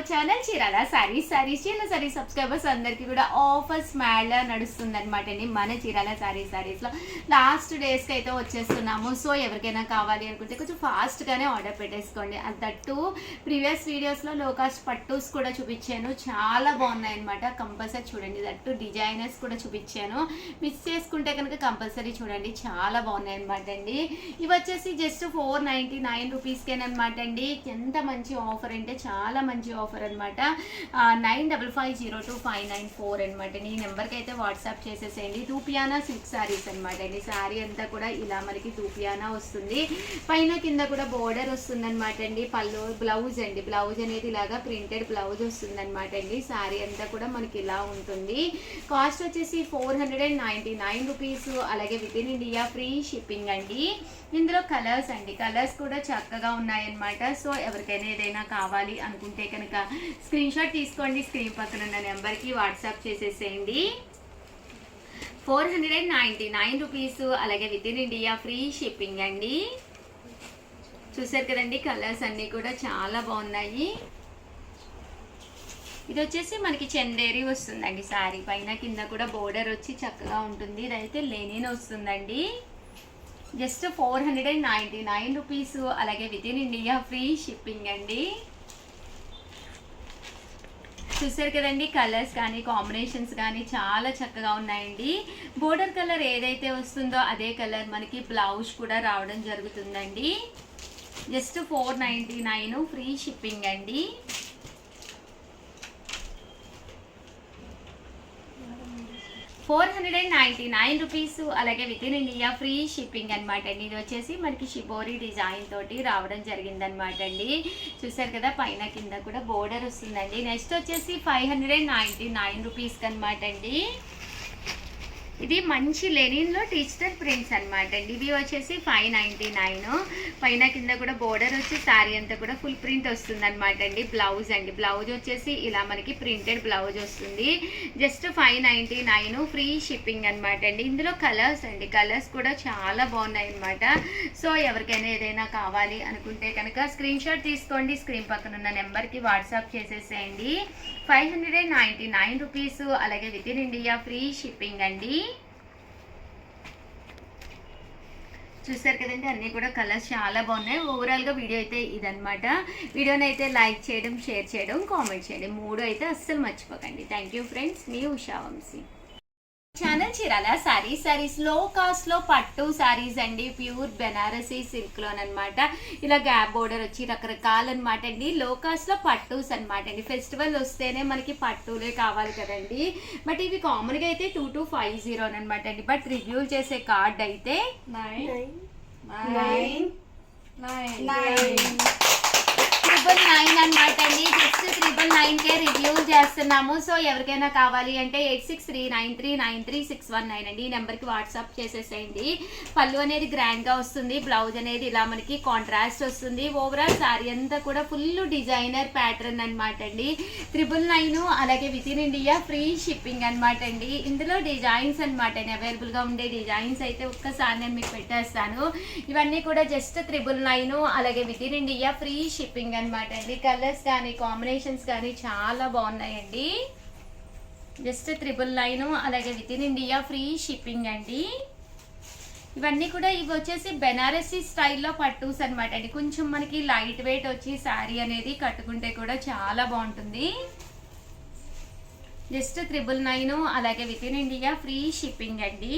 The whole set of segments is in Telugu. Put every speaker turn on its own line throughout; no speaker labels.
ఛానల్ చీరాల సారీస్ చీరాల సారీస్ సబ్స్క్రైబర్స్ అందరికీ కూడా ఆఫర్ స్మాల్ నడుస్తుంది అనమాట అండి. మన చీరాల సారీస్లో లాస్ట్ డేస్కి అయితే వచ్చేస్తున్నాము. సో ఎవరికైనా కావాలి అనుకుంటే కొంచెం ఫాస్ట్గానే ఆర్డర్ పెట్టేసుకోండి. దట్టు ప్రీవియస్ వీడియోస్లో లో కాస్ట్ పట్టూస్ కూడా చూపించాను, చాలా బాగున్నాయి అనమాట. కంపల్సరీ చూడండి. దట్టు డిజైనర్స్ కూడా చూపించాను, మిస్ చేసుకుంటే కనుక కంపల్సరీ చూడండి, చాలా బాగున్నాయి అనమాట అండి. ఇవి వచ్చేసి జస్ట్ 499 రూపీస్కేనమాట అండి. ఎంత మంచి ఆఫర్ అంటే చాలా మంచి ఆఫర్ అనమాట. 95502594 అనమాట. ఈ నెంబర్కి అయితే వాట్సాప్ చేసేసేయండి. తూపియానా సిల్క్ సారీస్ అనమాట అండి. సారీ అంతా కూడా ఇలా మనకి తూపియానా వస్తుంది, పైన కింద కూడా బోర్డర్ వస్తుంది అనమాట అండి. పళ్ళు బ్లౌజ్ అండి, బ్లౌజ్ అనేది ఇలాగా ప్రింటెడ్ బ్లౌజ్ వస్తుంది అనమాట అండి. సారీ అంతా కూడా మనకి ఇలా ఉంటుంది. కాస్ట్ వచ్చేసి 499 రూపీస్. అలాగే within India free shipping అండి. ఇందులో కలర్స్ అండి, కలర్స్ కూడా చక్కగా ఉన్నాయన్నమాట. సో ఎవరికైనా ఏదైనా కావాలి అనుకుంటే కనుక స్క్రీన్ షాట్ తీసుకోండి, స్క్రీన్ పక్కన ఉన్న నెంబర్కి వాట్సాప్ చేసేసేయండి. 499 రూపీస్. అలాగే within India free shipping అండి. చూసారు కదండి, కలర్స్ అన్నీ కూడా చాలా బాగున్నాయి. ఇది వచ్చేసి మనకి చందేరి వస్తుందండి. సారీ పైన కింద కూడా బోర్డర్ వచ్చి చక్కగా ఉంటుంది. ఇదైతే లెనిన్ వస్తుందండి. Just 499 rupees. అలాగే within India free shipping అండి. చూసారు కదండి, కలర్స్ కానీ కాంబినేషన్స్ కానీ చాలా చక్కగా ఉన్నాయండి. బోర్డర్ కలర్ ఏదైతే వస్తుందో అదే కలర్ మనకి బ్లౌజ్ కూడా రావడం జరుగుతుందండి. జస్ట్ 499 ఫ్రీ షిప్పింగ్ అండి. రూపీస్. అలాగే within India free shipping అనమాట అండి. ఇది వచ్చేసి మనకి షిబోరి డిజైన్ తోటి రావడం జరిగింది అనమాట అండి. చూసారు కదా, పైన కింద కూడా బోర్డర్ వస్తుందండి. నెక్స్ట్ వచ్చేసి 599 రూపీస్కి అనమాట అండి. ఇది మంచి లెనిన్లో డిజిటల్ ప్రింట్స్ అనమాట అండి. ఇవి వచ్చేసి 599. పైన కింద కూడా బోర్డర్ వచ్చి శారీ అంతా కూడా ఫుల్ ప్రింట్ వస్తుంది అనమాట అండి. బ్లౌజ్ అండి, బ్లౌజ్ వచ్చేసి ఇలా మనకి ప్రింటెడ్ బ్లౌజ్ వస్తుంది. జస్ట్ 599 ఫ్రీ షిప్పింగ్ అనమాట అండి. ఇందులో కలర్స్ అండి, కలర్స్ కూడా చాలా బాగున్నాయి అనమాట. సో ఎవరికైనా ఏదైనా కావాలి అనుకుంటే కనుక స్క్రీన్ షాట్ తీసుకోండి, స్క్రీన్ పక్కన ఉన్న నెంబర్కి వాట్సాప్ చేసేసేయండి. 599 రూపీస్. అలాగే within India free shipping అండి. చూసారు కదండి, అన్నీ కూడా కలర్స్ చాలా బాగున్నాయి. ఓవరాల్గా వీడియో అయితే ఇదనమాట. వీడియోని అయితే లైక్ చేయడం, షేర్ చేయడం, కామెంట్ చేయడం 3 అయితే అస్సలు మర్చిపోకండి. థ్యాంక్ యూ ఫ్రెండ్స్, మీ Usha Vamshi. Channel Chirala sarees low cost లో పట్టు సారీస్ అండి. ప్యూర్ బెనారసీ సిల్క్ లోనమాట. ఇలా గ్యాప్ బోర్డర్ వచ్చి రకరకాలన్నమాట అండి. లో కాస్ట్ లో పట్టూస్ అనమాట అండి. ఫెస్టివల్ వస్తేనే మనకి పట్టులే కావాలి కదండి. బట్ ఇవి కామన్ గా అయితే 2250 అనమాట అండి. బట్ రివ్యూ చేసే కార్డ్ అయితే 999 అనమాట అండి. జస్ట్ 999కే రివ్యూ చేస్తున్నాము. సో ఎవరికైనా కావాలి అంటే 8639393619 అండి. ఈ నెంబర్కి వాట్సాప్ చేసేసేయండి. పళ్ళు అనేది గ్రాండ్గా వస్తుంది, బ్లౌజ్ అనేది ఇలా మనకి కాంట్రాస్ట్ వస్తుంది. ఓవరాల్ సారీ అంతా కూడా ఫుల్ డిజైనర్ ప్యాటర్న్ అనమాట అండి. 999. అలాగే within India free shipping అనమాట అండి. ఇందులో డిజైన్స్ అనమాట అండి, అవైలబుల్గా ఉండే డిజైన్స్ అయితే ఒక్కసారి నేను మీకు పెట్టేస్తాను. ఇవన్నీ కూడా జస్ట్ 999. అలాగే within India free shipping అనమాట అండి. కలర్స్ కానీ కాంబినేషన్స్ కానీ చాలా బాగున్నాయండి. జస్ట్ 999. అలాగే within India free shipping అండి. ఇవన్నీ కూడా ఇవి వచ్చేసి బెనారసీ స్టైల్లో పట్టూస్ అనమాట అండి. కొంచెం మనకి లైట్ వెయిట్ వచ్చి శారీ అనేది కట్టుకుంటే కూడా చాలా బాగుంటుంది. జస్ట్ 999. అలాగే within India free shipping అండి.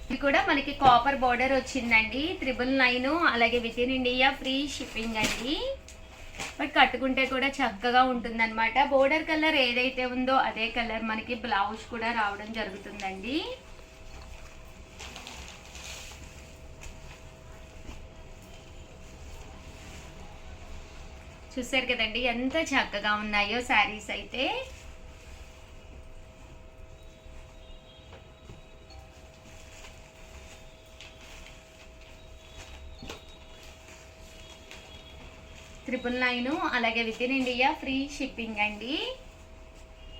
ఇది కూడా మనకి కాపర్ బోర్డర్ వచ్చిందండి. 999. అలాగే within India free shipping అండి. బట్ కట్టుకుంటే కూడా చక్కగా ఉంటుందన్నమాట. బోర్డర్ కలర్ ఏదైతే ఉందో అదే కలర్ మనకి బ్లౌజ్ కూడా రావడం జరుగుతుందండి. చూసారు కదండి ఎంత చక్కగా ఉన్నాయో శారీస్ అయితే. అలాగే within India free shipping అండి.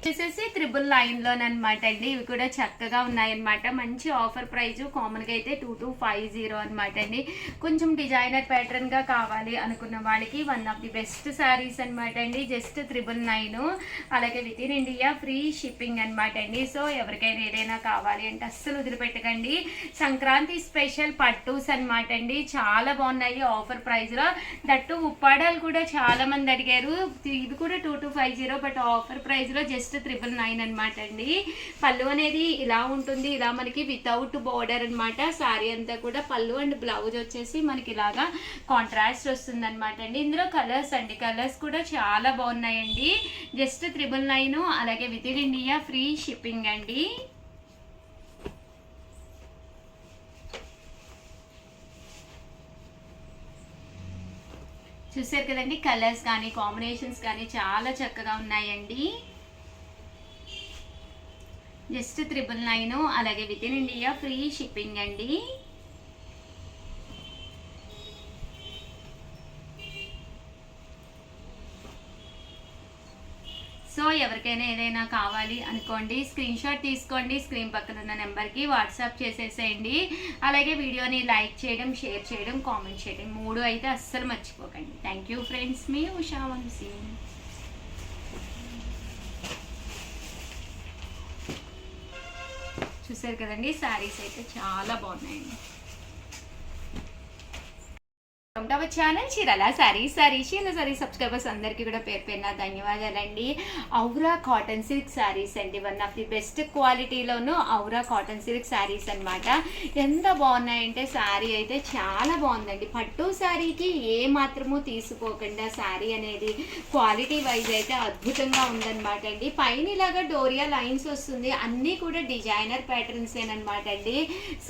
వచ్చేసి 999 అండి. ఇవి కూడా చక్కగా ఉన్నాయన్నమాట. మంచి ఆఫర్ ప్రైజ్. కామన్గా అయితే 2250 అనమాట అండి. కొంచెం డిజైనర్ ప్యాటర్న్ గా కావాలి అనుకున్న వాళ్ళకి one of the best saris అనమాట అండి. జస్ట్ 999. అలాగే within India free shipping అనమాట అండి. సో ఎవరికైనా ఏదైనా కావాలి అంటే అస్సలు వదిలిపెట్టకండి. సంక్రాంతి స్పెషల్ పట్టూస్ అనమాట అండి. చాలా బాగున్నాయి ఆఫర్ ప్రైజ్ లో. దట్టు ఉప్పాడాలు కూడా చాలా మంది అడిగారు. ఇది కూడా 2250, బట్ ఆఫర్ ప్రైజ్ లో జస్ట్ 999 అనమాట అండి. పళ్ళు అనేది ఇలా ఉంటుంది. ఇలా మనకి వితౌట్ బోర్డర్ అనమాట. శారీ అంతా కూడా పళ్ళు అండ్ బ్లౌజ్ వచ్చేసి మనకి ఇలాగా కాంట్రాస్ట్ వస్తుంది అనమాట అండి. ఇందులో కలర్స్ అండి, కలర్స్ కూడా చాలా బాగున్నాయండి. జస్ట్ 999. అలాగే within India free shipping అండి. చూసారు కదండి, కలర్స్ కానీ కాంబినేషన్స్ కానీ చాలా చక్కగా ఉన్నాయండి. జస్ట్ 999. అలాగే within India free shipping అండి. సో ఎవరికైనా ఏదైనా కావాలి అనుకోండి, స్క్రీన్ షాట్ తీసుకోండి. స్క్రీన్ పక్కన ఉన్న నెంబర్కి వాట్సాప్ చేసేసేయండి. అలాగే వీడియోని లైక్ చేయడం, షేర్ చేయడం, కామెంట్ చేయడం 3 అయితే అస్సలు మర్చిపోకండి. Thank you friends. మీ ఉషా వంశీ. చూసారు కదండి, శారీస్ అయితే చాలా బాగున్నాయండి. Our channel Chirala saree subscribers అందరికీ కూడా పేరు పేరున ధన్యవాదాలండి. ఔరా కాటన్ సిల్క్ శారీస్ అండి. వన్ ఆఫ్ ది బెస్ట్ క్వాలిటీలోను ఔరా కాటన్ సిల్క్ శారీస్ అనమాట. ఎంత బాగున్నాయంటే శారీ అయితే చాలా బాగుందండి. పట్టు శారీకి ఏ మాత్రము తీసుకోకుండా శారీ అనేది క్వాలిటీ వైజ్ అయితే అద్భుతంగా ఉందన్నమాట అండి. పైన ఇలాగా డోరియా లైన్స్ వస్తుంది. అన్నీ కూడా డిజైనర్ ప్యాటర్న్స్ ఏనమాట అండి.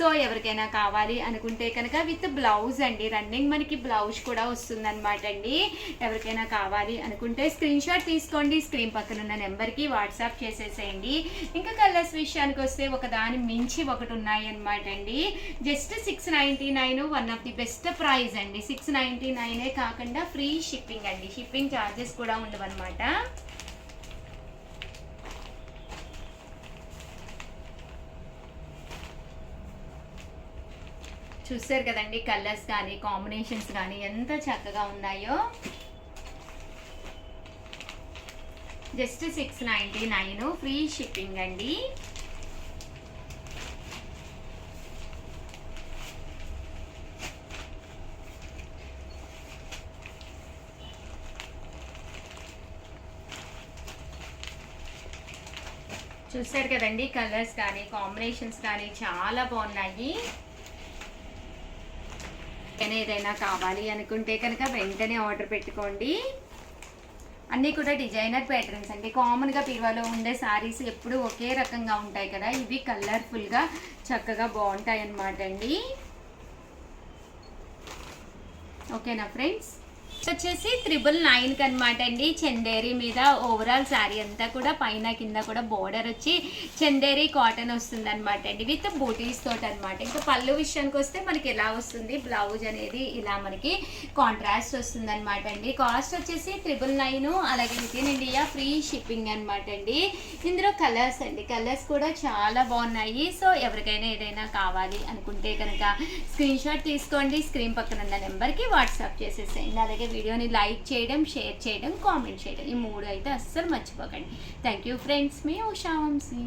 సో ఎవరికైనా కావాలి అనుకుంటే కనుక విత్ బ్లౌజ్ అండి. రన్నింగ్ మనకి బ్లౌజ్ కూడా వస్తుంది అనమాట అండి. ఎవరికైనా కావాలి అనుకుంటే స్క్రీన్ షాట్ తీసుకోండి. స్క్రీన్ పక్కన ఉన్న నెంబర్కి వాట్సాప్ చేసేసేయండి. ఇంకా కలర్స్ విషయానికి వస్తే ఒకదాని మించి ఒకటి ఉన్నాయి అనమాట అండి. Just 699. One of the best price అండి. 699 కాకుండా ఫ్రీ షిప్పింగ్ అండి. షిప్పింగ్ ఛార్జెస్ కూడా ఉండవన్నమాట. చూసారు కదండి, కలర్స్ కానీ కాంబినేషన్స్ కానీ ఎంత చక్కగా ఉన్నాయో. జస్ట్ 699 ఫ్రీ షిప్పింగ్ అండి. చూసారు కదండి, కలర్స్ కానీ కాంబినేషన్స్ కానీ చాలా బాగున్నాయి. ఏదైనా కావాలి అనుకుంటే కనుక వెంటనే ఆర్డర్ పెట్టుకోండి. అన్నీ కూడా డిజైనర్ ప్యాటర్న్స్ అండి. కామన్గా పీరువాలో ఉండే శారీస్ ఎప్పుడు ఒకే రకంగా ఉంటాయి కదా, ఇవి కలర్ఫుల్గా చక్కగా బాగుంటాయి అన్నమాట అండి. ఓకేనా ఫ్రెండ్స్. వచ్చేసి 999 అనమాట అండి. చందేరి మీద ఓవరాల్ శారీ అంతా కూడా పైన కింద కూడా బోర్డర్ వచ్చి చందేరి కాటన్ వస్తుంది అనమాట అండి. విత్ బూటీస్ తోటి అనమాట. ఇంకా పళ్ళు విషయానికి వస్తే మనకి ఎలా వస్తుంది, బ్లౌజ్ అనేది ఇలా మనకి కాంట్రాస్ట్ వస్తుంది అనమాట అండి. కాస్ట్ వచ్చేసి 999. అలాగే within India free shipping అనమాట అండి. ఇందులో కలర్స్ అండి, కలర్స్ కూడా చాలా బాగున్నాయి. సో ఎవరికైనా ఏదైనా కావాలి అనుకుంటే కనుక స్క్రీన్ షాట్ తీసుకోండి. స్క్రీన్ పక్కన ఉన్న నెంబర్కి వాట్సాప్ చేసేసేయండి. అలాగే వీడియోని లైక్ చేయడం, షేర్ చేయడం, కామెంట్ చేయడం, ఈ 3 అయితే అస్సలు మర్చిపోకండి. Thank you friends. మీ ఉషా వంశీ.